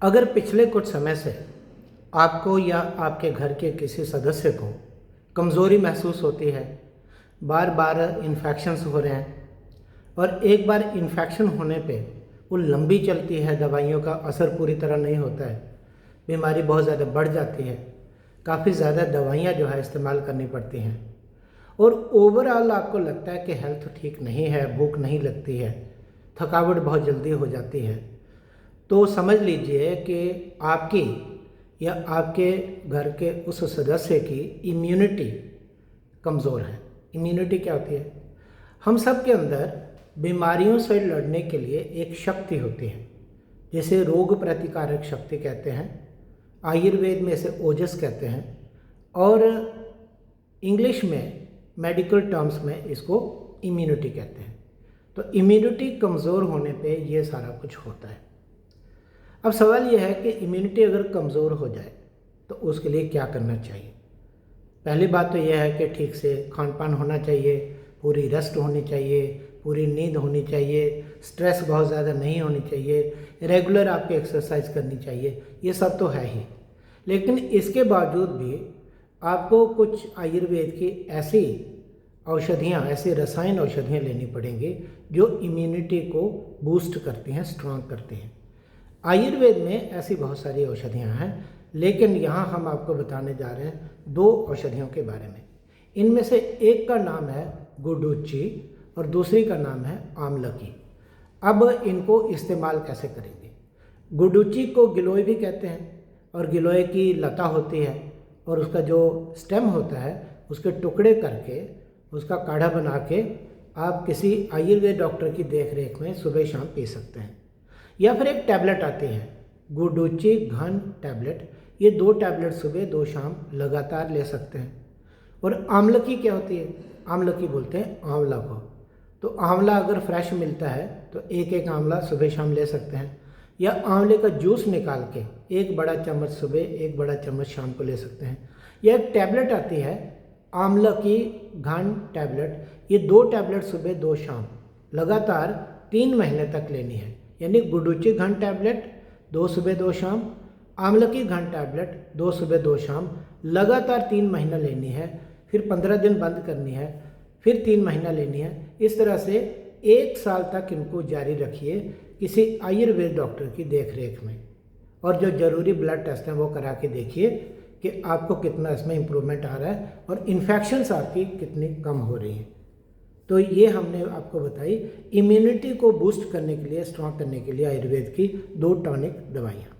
अगर पिछले कुछ समय से आपको या आपके घर के किसी सदस्य को कमज़ोरी महसूस होती है, बार बार इन्फेक्शंस हो रहे हैं और एक बार इन्फेक्शन होने पे वो लंबी चलती है, दवाइयों का असर पूरी तरह नहीं होता है, बीमारी बहुत ज़्यादा बढ़ जाती है, काफ़ी ज़्यादा दवाइयाँ जो है इस्तेमाल करनी पड़ती हैं और ओवरऑल आपको लगता है कि हेल्थ ठीक नहीं है, भूख नहीं लगती है, थकावट बहुत जल्दी हो जाती है, तो समझ लीजिए कि आपकी या आपके घर के उस सदस्य की इम्यूनिटी कमज़ोर है। इम्यूनिटी क्या होती है? हम सब के अंदर बीमारियों से लड़ने के लिए एक शक्ति होती है, जिसे रोग प्रतिकारक शक्ति कहते हैं, आयुर्वेद में इसे ओजस कहते हैं और इंग्लिश में मेडिकल टर्म्स में इसको इम्यूनिटी कहते हैं। तो इम्यूनिटी कमज़ोर होने पे ये सारा कुछ होता है। अब सवाल यह है कि इम्यूनिटी अगर कमज़ोर हो जाए तो उसके लिए क्या करना चाहिए। पहली बात तो यह है कि ठीक से खान पान होना चाहिए, पूरी रेस्ट होनी चाहिए, पूरी नींद होनी चाहिए, स्ट्रेस बहुत ज़्यादा नहीं होनी चाहिए, रेगुलर आपके एक्सरसाइज करनी चाहिए, ये सब तो है ही। लेकिन इसके बावजूद भी आपको कुछ आयुर्वेद की ऐसी औषधियाँ, ऐसी रसायन औषधियाँ लेनी पड़ेंगी जो इम्यूनिटी को बूस्ट करती हैं, स्ट्रांग करती हैं। आयुर्वेद में ऐसी बहुत सारी औषधियाँ हैं, लेकिन यहाँ हम आपको बताने जा रहे हैं दो औषधियों के बारे में। इनमें से एक का नाम है गुडुचि और दूसरी का नाम है आमलकी। अब इनको इस्तेमाल कैसे करेंगे? गुडुचि को गिलोय भी कहते हैं और गिलोय की लता होती है और उसका जो स्टेम होता है उसके टुकड़े करके उसका काढ़ा बना के आप किसी आयुर्वेद डॉक्टर की देखरेख में सुबह शाम पी सकते हैं। या फिर एक टैबलेट आती है गुडुचि घन टैबलेट, ये 2 टैबलेट सुबह 2 शाम लगातार ले सकते हैं। और आमलकी क्या होती है? आमलकी बोलते हैं आंवला को। तो आंवला अगर फ्रेश मिलता है तो एक एक आंवला सुबह शाम ले सकते हैं, या आंवले का जूस निकाल के 1 बड़ा चम्मच सुबह 1 बड़ा चम्मच शाम को ले सकते हैं। या एक टैबलेट आती है आमलकी घन टैबलेट, ये 2 टैबलेट सुबह 2 शाम लगातार 3 महीने तक लेनी है। यानी गुडुचि घन टैबलेट 2 सुबह 2 शाम, आमलकी घन टैबलेट 2 सुबह 2 शाम, लगातार 3 महीना लेनी है, फिर 15 दिन बंद करनी है, फिर 3 महीना लेनी है। इस तरह से 1 साल तक इनको जारी रखिए किसी आयुर्वेद डॉक्टर की देखरेख में, और जो ज़रूरी ब्लड टेस्ट हैं वो करा के देखिए कि आपको कितना इसमें इम्प्रूवमेंट आ रहा है और इन्फेक्शंस आपकी कितनी कम हो रही हैं। तो ये हमने आपको बताई इम्यूनिटी को बूस्ट करने के लिए, स्ट्रॉन्ग करने के लिए आयुर्वेद की 2 टॉनिक दवाइयाँ।